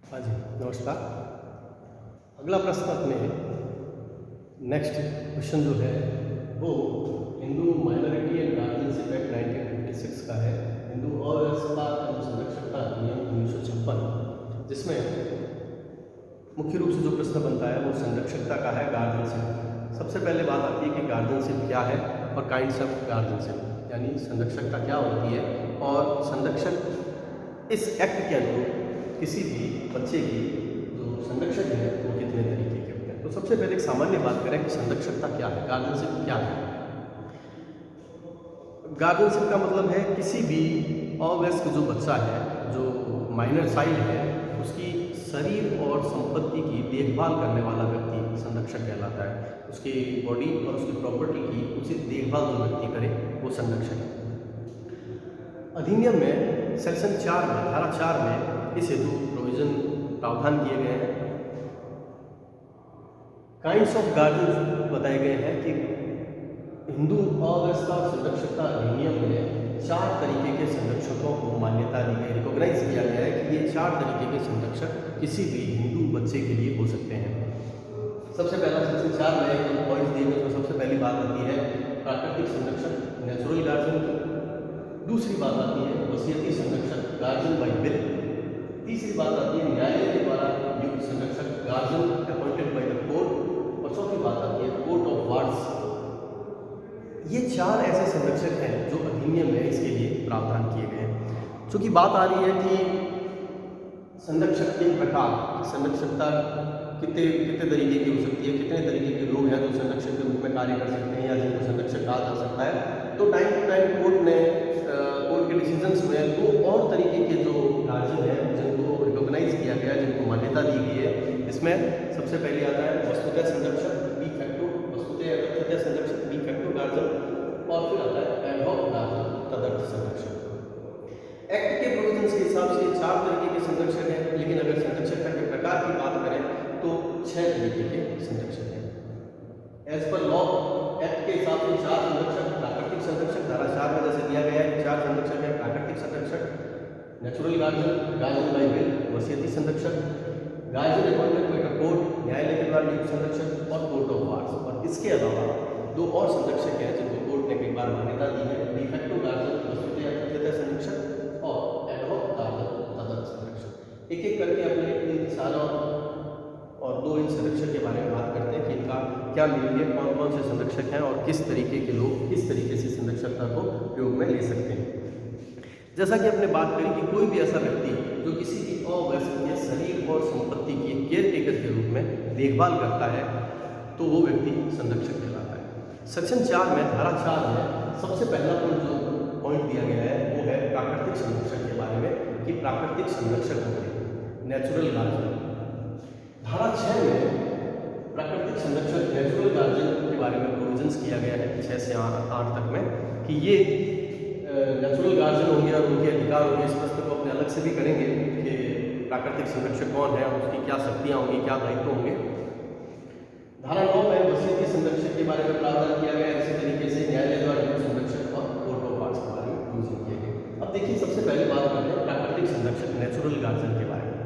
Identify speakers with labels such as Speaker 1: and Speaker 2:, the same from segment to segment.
Speaker 1: हाँ जी, नमस्कार। अगला प्रश्न अपने नेक्स्ट क्वेश्चन जो है वो Hindu minority and guardianship act 1956 का है। हिंदू अव्यवस्था एवं संरक्षकता अधिनियम 1956, जिसमें मुख्य रूप से जो प्रश्न बनता है वो संरक्षकता का है, गार्जियनशिप। सबसे पहले बात आती है कि गार्जियनशिप क्या है और काइंड्स ऑफ गार्जियनशिप, यानी संरक्षकता क्या होती है और संरक्षक इस एक्ट के अनुरूप किसी भी बच्चे की जो संरक्षक है वो कितने तरीके के होते हैं। तो सबसे पहले एक सामान्य बात करें कि संरक्षकता क्या है, गार्जियनशिप क्या है। गार्जियनशिप का मतलब है किसी भी अवयस्क जो बच्चा है, जो माइनर चाइल्ड है, उसकी शरीर और संपत्ति की देखभाल करने वाला व्यक्ति संरक्षक कहलाता है। उसकी बॉडी और उसकी प्रॉपर्टी की उचित देखभाल जो व्यक्ति करे वो संरक्षक है। अधिनियम में सेक्शन 4 में, धारा 4 में इस हेतु प्रोविजन प्रावधान किए गए हैं। काइंड्स ऑफ गार्जियन बताए गए हैं कि हिंदू अव्यवस्था और संरक्षकता अधिनियम में 4 तरीके के संरक्षकों को मान्यता दी गई, रिकॉग्नाइज किया गया है कि ये 4 तरीके के संरक्षक किसी भी हिंदू बच्चे के लिए हो सकते हैं। सबसे पहला सेक्शन 4 में पॉइंट्स दिए गए, तो सबसे पहली बात आती है प्राकृतिक संरक्षक, नेचुरल गार्जियन की। दूसरी बात आती है वसीयती संरक्षक, गार्जियन बाय विल। तीसरी बात आती है न्यायालय के द्वारा नियुक्त संरक्षक, guardian appointed by the court. और चौथी बात आती है कोर्ट ऑफ वार्ड्स। ये 4 ऐसे संरक्षक हैं जो अधिनियम में इसके लिए प्रावधान किए गए हैं। चूंकि बात आ रही है कि संरक्षक के प्रकार, संरक्षकता कितने तरीके की हो सकती है, कितने तरीके के लोग हैं जो संरक्षक के रूप में कार्य कर सकते हैं या जिनको संरक्षक कहा जा सकता है, तो टाइम टू टाइम कोर्ट के डिसीजंस में 2 और तरीके के जो गार्जियन हैं जिनको रिकॉग्नाइज किया गया है, जिनको मान्यता दी गई है। इसमें सबसे पहले आता है वस्तुतः संरक्षक, डी फैक्टो, वस्तुतः तथ्य संरक्षक, डी फैक्टो गार्जियन। और फिर आता है एड हॉक गार्जियन, तदर्थ संरक्षक। एक्ट के प्रोविजंस के हिसाब से 4 तरीके के संरक्षक हैं, लेकिन अगर संरक्षकता के प्रकार की बात करें तो 6 तरीके के संरक्षक हैं। एज पर लॉ एक्ट के हिसाब से 4 संरक्षक, प्राकृतिक संरक्षक धारा 4 में जैसे दिया गया है कि 4 संरक्षक हैं। प्राकृतिक संरक्षक, natural guardian, guardian by will, वसीयती संरक्षक, guardian appointed by the court, न्यायालय के द्वारा नियुक्त संरक्षक और कोर्ट ऑफ वार्ड्स। और इसके अलावा 2 और संरक्षक हैं जिनको कोर्ट ने कई बार मान्यता दी है, डी फैक्टो गार्जियन, वस्तुतः तथ्य संरक्षक और एड हॉक गार्जियन, तदर्थ संरक्षक। एक एक करके अपने इन सारों और 2 इन संरक्षक के बारे में बात करते हैं कि इनका क्या मीनिंग है, कौन कौन से संरक्षक हैं और किस तरीके के लोग किस तरीके से संरक्षकता को उपयोग में ले सकते हैं। जैसा कि हमने बात करी कि कोई भी ऐसा व्यक्ति जो किसी भी अवयस्क के शरीर और संपत्ति की केयर टेकर के रूप में देखभाल करता है तो वो व्यक्ति संरक्षक कहलाता है। सेक्शन 4 में, धारा 4 में सबसे पहला पॉइंट दिया गया है वो है प्राकृतिक संरक्षक के बारे में कि प्राकृतिक संरक्षक होंगे, नेचुरल गार्जियन। धारा 6 में प्राकृतिक संरक्षक, नेचुरल गार्जियन के बारे में प्रोविजंस किया गया है 6 से 8 तक में कि ये नेचुरल गार्जियन होंगे और उनके अधिकार होंगे। इस प्रश्न को अपने अलग से भी करेंगे कि प्राकृतिक संरक्षक कौन है और उसकी क्या शक्तियाँ होंगी, क्या दायित्व होंगे। धारा 9 में वसीयती संरक्षक के बारे में प्रावधान किया गया है। इसी तरीके से न्यायालय द्वारा नियुक्त संरक्षक और कोर्ट ऑफ वार्ड्स के बारे में प्रोविजन किए गए। अब देखिए सबसे पहले बात करते हैं प्राकृतिक संरक्षक, नेचुरल गार्जियन के बारे में।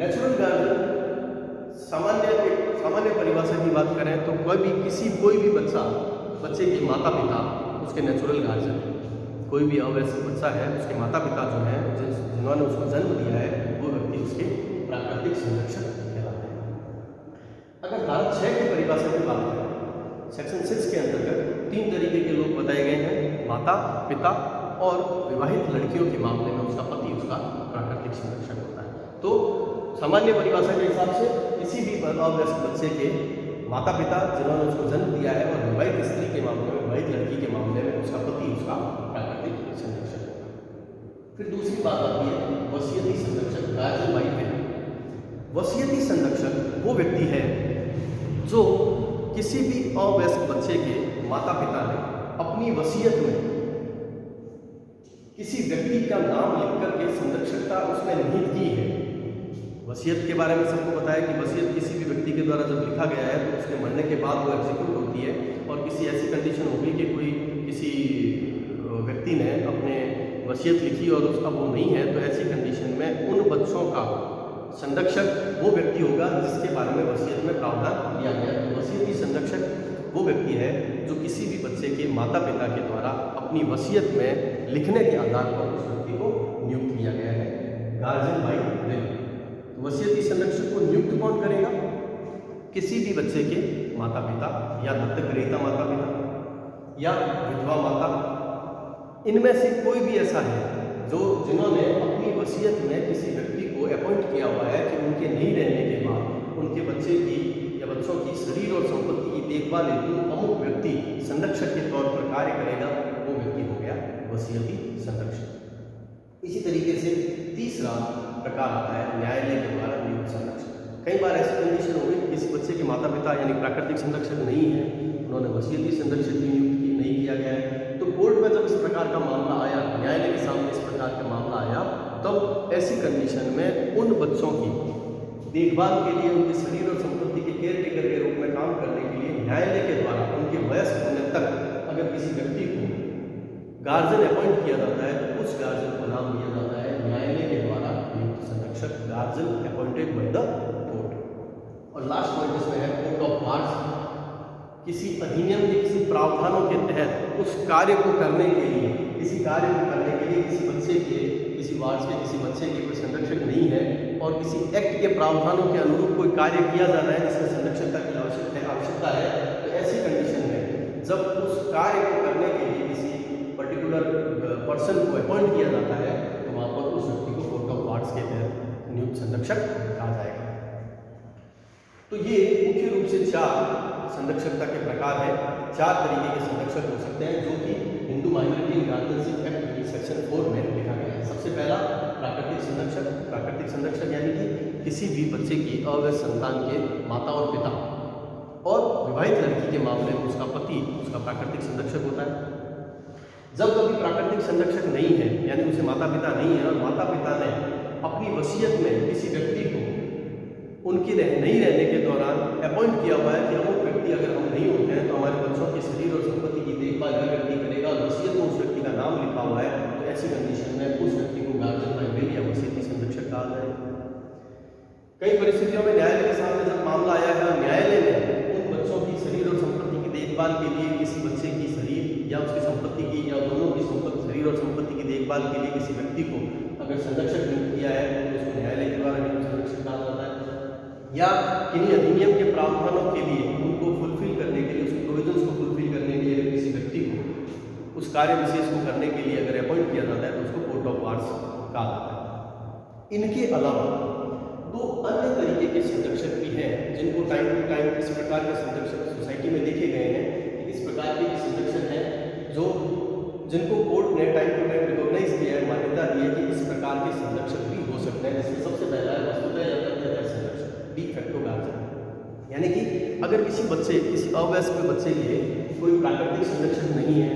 Speaker 1: नेचुरल गार्जियन सामान्य परिभाषा की बात करें तो कोई भी बच्चे के माता पिता उसके नेचुरल गार्जियन। कोई भी अवयस्क बच्चा है उसके माता पिता जो हैं जिन्होंने उसको जन्म दिया है वो व्यक्ति उसके प्राकृतिक संरक्षक कहलाते हैं। अगर धारा 6 की परिभाषा की बात करें, सेक्शन 6 के अंतर्गत 3 तरीके के लोग बताए गए हैं, माता पिता और विवाहित लड़कियों के मामले में उसका पति उसका प्राकृतिक संरक्षक होता है। तो सामान्य परिभाषा के हिसाब से किसी भी अवयस्क बच्चे के माता पिता जिन्होंने उसको जन्म दिया है और विवाहित स्त्री के मामले में, विवाहित लड़की के मामले में उसका पति उसका प्राकृतिक संरक्षक होगा। फिर दूसरी बात आती है वसीयती संरक्षक, गार्जियन बाय विल। वसीयती संरक्षक वो व्यक्ति है जो किसी भी अवयस्क बच्चे के माता पिता ने अपनी वसीयत में किसी व्यक्ति का नाम लिख करके संरक्षकता उसमें निहित की है। वसीयत के बारे में सबको पता है कि वसीयत किसी भी व्यक्ति के द्वारा जब लिखा गया है तो उसके मरने के बाद वो एग्जीक्यूट होती है और किसी ऐसी कंडीशन होगी कि किसी व्यक्ति ने अपने वसीयत लिखी और उसका वो नहीं है, तो ऐसी कंडीशन में उन बच्चों का संरक्षक वो व्यक्ति होगा जिसके बारे में वसीयत में प्रावधान दिया गया है। तो वसीयती संरक्षक वो व्यक्ति है जो किसी भी बच्चे के माता पिता के द्वारा अपनी वसीयत में लिखने के आधार पर उस व्यक्ति को नियुक्त किया गया है, गार्जियन बाय विल। तो वसीयती संरक्षक को नियुक्त कौन करेगा? किसी भी बच्चे के माता पिता या दत्तक ग्रहीता माता पिता या विधवा माता, इनमें से कोई भी ऐसा है जिन्होंने अपनी वसीयत में किसी व्यक्ति को अपॉइंट किया हुआ है कि उनके नहीं रहने के बाद उनके बच्चे की या बच्चों की शरीर और संपत्ति की देखभाल हेतु अमुक व्यक्ति संरक्षक के तौर पर कार्य करेगा, वो व्यक्ति हो गया वसीयती संरक्षक। इसी तरीके से तीसरा प्रकार आता है न्यायालय के द्वारा नियुक्त संरक्षक। कई बार ऐसी कंडीशन हो गई किसी बच्चे के माता पिता यानी प्राकृतिक संरक्षक नहीं है, उन्होंने वसीयती संरक्षक भी नियुक्त नहीं किया गया है, तो कोर्ट में जब इस प्रकार का मामला आया, न्यायालय के सामने इस प्रकार का मामला आया, तब ऐसी कंडीशन में उन बच्चों की देखभाल के लिए, उनके शरीर और संपत्ति के केयर टेकर के रूप में काम करने के लिए न्यायालय के द्वारा उनके वयस्क होने तक अगर किसी व्यक्ति को गार्जियन अपॉइंट किया जाता है तो उस गार्जियन को नाम दिया जाता है न्यायालय के द्वारा नियुक्त संरक्षक, guardian appointed by the court. और लास्ट पॉइंट इसमें है कोर्ट ऑफ वार्ड्स। किसी अधिनियम के किसी प्रावधानों के तहत उस कार्य को करने के लिए, किसी कार्य को करने के लिए किसी बच्चे के, किसी वार्ड के किसी बच्चे के कोई संरक्षक नहीं है और किसी एक्ट के प्रावधानों के अनुरूप कोई कार्य किया जाना है जिसमें संरक्षकता की आवश्यकता है, तो ऐसी कंडीशन में जब उस कार्य को करने के लिए किसी पर्टिकुलर पर्सन को अपॉइंट किया जाता है तो वहाँ पर उस व्यक्ति को कोर्ट ऑफ वार्ड्स के तहत नियुक्त संरक्षक कहा जाएगा। तो ये मुख्य रूप से 4 संरक्षकता के प्रकार है, 4 तरीके के संरक्षक हो सकते हैं जो कि Hindu minority and guardianship act की सेक्शन 4 में लिखा गया है। सबसे पहला प्राकृतिक संरक्षक। प्राकृतिक संरक्षक यानी कि किसी भी बच्चे की अवैध संतान के माता और पिता और विवाहित लड़की के मामले में उसका पति उसका प्राकृतिक संरक्षक होता है। जब कभी प्राकृतिक संरक्षक नहीं है यानी उसे माता पिता नहीं है और माता पिता ने अपनी वसीयत में किसी व्यक्ति को उनके नहीं रहने के दौरान अपॉइंट किया हुआ है कि अमुक व्यक्ति अगर हम नहीं होते हैं तो हमारे बच्चों के शरीर और संपत्ति की देखभाल यह व्यक्ति करेगा और वसीयत में उस व्यक्ति का नाम लिखा हुआ है, तो ऐसी कंडीशन में उस व्यक्ति को गार्जियन बाय विल या वसीयती संरक्षक कहा जाएगा। कई परिस्थितियों में न्यायालय के सामने जब मामला आया है और न्यायालय ने उन बच्चों की शरीर और संपत्ति की देखभाल के लिए किसी बच्चे की शरीर या उसकी संपत्ति की या दोनों की शरीर और संपत्ति की देखभाल के लिए किसी व्यक्ति को अगर संरक्षक नियुक्त किया है तो उसको न्यायालय के द्वारा नियुक्त संरक्षक कहा जाता है। या किन्हीं अधिनियम के प्रावधानों के लिए उनको फुलफिल करने के लिए, उसके प्रोविजंस को फुलफिल करने के लिए किसी व्यक्ति को उस कार्य विशेष को करने के लिए अगर अपॉइंट किया जाता है तो उसको कोर्ट ऑफ वार्ड्स कहा जाता है। इनके अलावा 2 अन्य तरीके के संरक्षक भी हैं जिनको टाइम टू टाइम इस प्रकार के संरक्षक सोसाइटी में देखे गए हैं कि इस प्रकार के संरक्षक हैं जिनको कोर्ट ने टाइम टू टाइम रिकॉग्नाइज किया है, मान्यता दी है कि इस प्रकार के संरक्षक भी हो सकते हैं। जिसमें सबसे पहला है वस्तुतः या तथ्यतः संरक्षक, डी फैक्टो गार्जियन। यानी कि अगर किसी अवयस्क बच्चे के कोई प्राकृतिक संरक्षक नहीं है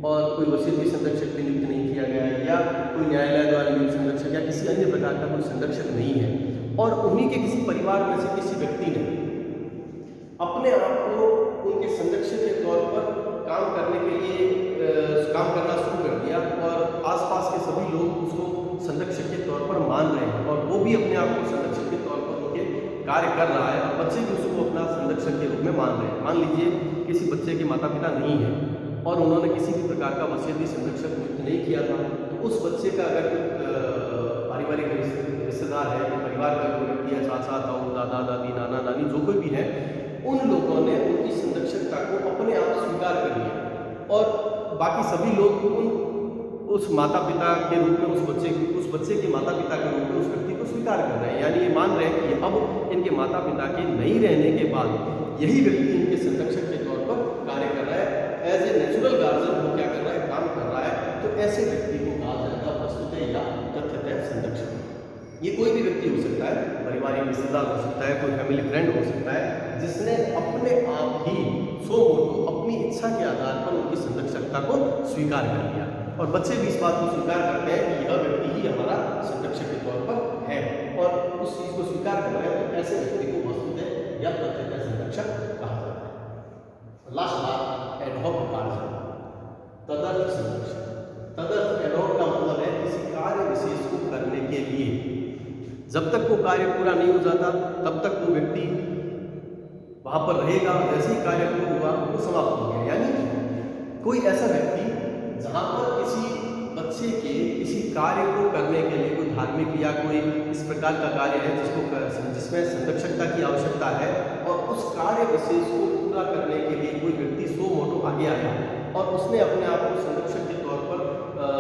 Speaker 1: और कोई वसीयती संरक्षक भी नियुक्त नहीं किया गया है या कोई न्यायालय द्वारा नियुक्त संरक्षक या किसी अन्य प्रकार का कोई संरक्षक नहीं है और उन्हीं के किसी परिवार में से किसी व्यक्ति ने अपने आप को उनके संरक्षक के तौर पर काम करने के लिए काम करना शुरू कर दिया और आसपास के सभी लोग उसको संरक्षक के तौर पर मान रहे हैं और वो भी अपने आप को संरक्षक के तौर पर उनके कार्य कर रहा है और बच्चे भी उसको अपना संरक्षक के रूप में मान रहे हैं। मान लीजिए किसी बच्चे के माता पिता नहीं है और उन्होंने किसी भी प्रकार का वसीयती संरक्षक नियुक्त नहीं किया था, तो उस बच्चे का अगर पारिवारिक रिश्तेदार है, परिवार का कोई व्यक्ति है, चाचा ताऊ दादा दादी नाना नानी जो कोई भी है, उन लोगों ने उनकी संरक्षकता को अपने आप स्वीकार कर लिया और बाकी सभी लोग उस माता पिता के रूप में उस बच्चे के माता पिता के रूप में उस व्यक्ति को स्वीकार कर रहे हैं। यानी ये मान रहे हैं कि अब इनके माता पिता के नहीं रहने के बाद यही व्यक्ति इनके संरक्षक के तौर पर कार्य कर रहा है, एज ए नेचुरल गार्जियन वो क्या कर रहा है, काम कर रहा है। तो ऐसे व्यक्ति को कहा जाएगा वस्तुतः या तथ्यतः संरक्षक। ये कोई भी व्यक्ति हो सकता है, पारिवारिक रिश्तेदार हो सकता है, कोई फैमिली फ्रेंड हो सकता है, जिसने अपने आप ही सो मोटो अपनी इच्छा के आधार पर उनकी संरक्षकता को स्वीकार कर लिया और बच्चे भी इस बात को स्वीकार करते हैं कि यह व्यक्ति ही हमारा संरक्षक के तौर पर है और उस चीज को स्वीकार कर रहे हैं, तो ऐसे व्यक्ति को वस्तुतः या तथ्यतः संरक्षक कहा जाता है। लास्ट बात एडहॉक गार्जियन, तदर्थ संरक्षक। तदर्थ एडहॉक का जब तक वो कार्य पूरा नहीं हो जाता तब तक वो व्यक्ति वहाँ पर रहेगा, जैसे ही कार्य पूर्ण हुआ वो समाप्त हो गया। यानी कोई ऐसा व्यक्ति जहाँ पर किसी बच्चे के किसी कार्य को करने के लिए कोई धार्मिक या कोई इस प्रकार का कार्य है जिसमें संरक्षकता की आवश्यकता है, और उस कार्य विशेष को पूरा करने के लिए कोई व्यक्ति सो मोटो आगे आया और उसने अपने आप को संरक्षक के तौर पर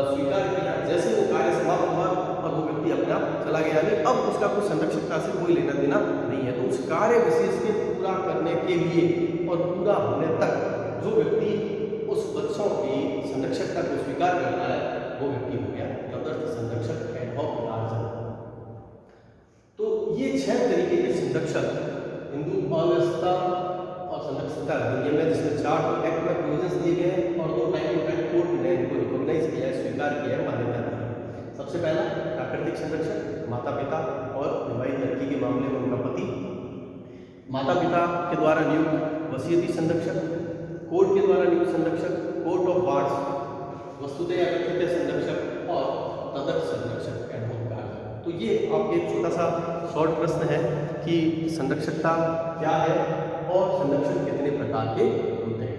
Speaker 1: स्वीकार किया। जैसे वो कार्य समाप्त हुआ और वो व्यक्ति अपने आप चला गया, यानी अब उसका कोई संरक्षकता से कोई लेना देना नहीं है। तो उस कार्य विशेष के पूरा करने के लिए और पूरा होने तक जो व्यक्ति उस बच्चों की संरक्षकता को स्वीकार करता है वो व्यक्ति हो गया तदर्थ संरक्षक एड हॉक गार्जियन। तो ये 6 तरीके के संरक्षक हिंदू अव्यवस्था और संरक्षकता अधिनियम है, जिसमें 4 एक्ट में प्रोविजंस दिए गए हैं और 2 टाइम टू टाइम कोर्ट ने इनको रिकॉग्नाइज किया है, स्वीकार किया है, मान्यता दी है। सबसे पहला प्राकृतिक संरक्षक, माता पिता और विवाहित लड़की के मामले में उनका पति, माता पिता के द्वारा नियुक्त वसीयती संरक्षक, कोर्ट के द्वारा नियुक्त संरक्षक, कोर्ट ऑफ वार्ड्स वस्तुतः या कथित संरक्षक और तदर्थ संरक्षक एड हॉक गार्जियन। तो ये आपके एक छोटा सा शॉर्ट प्रश्न है कि संरक्षकता क्या है और संरक्षक कितने प्रकार के होते हैं।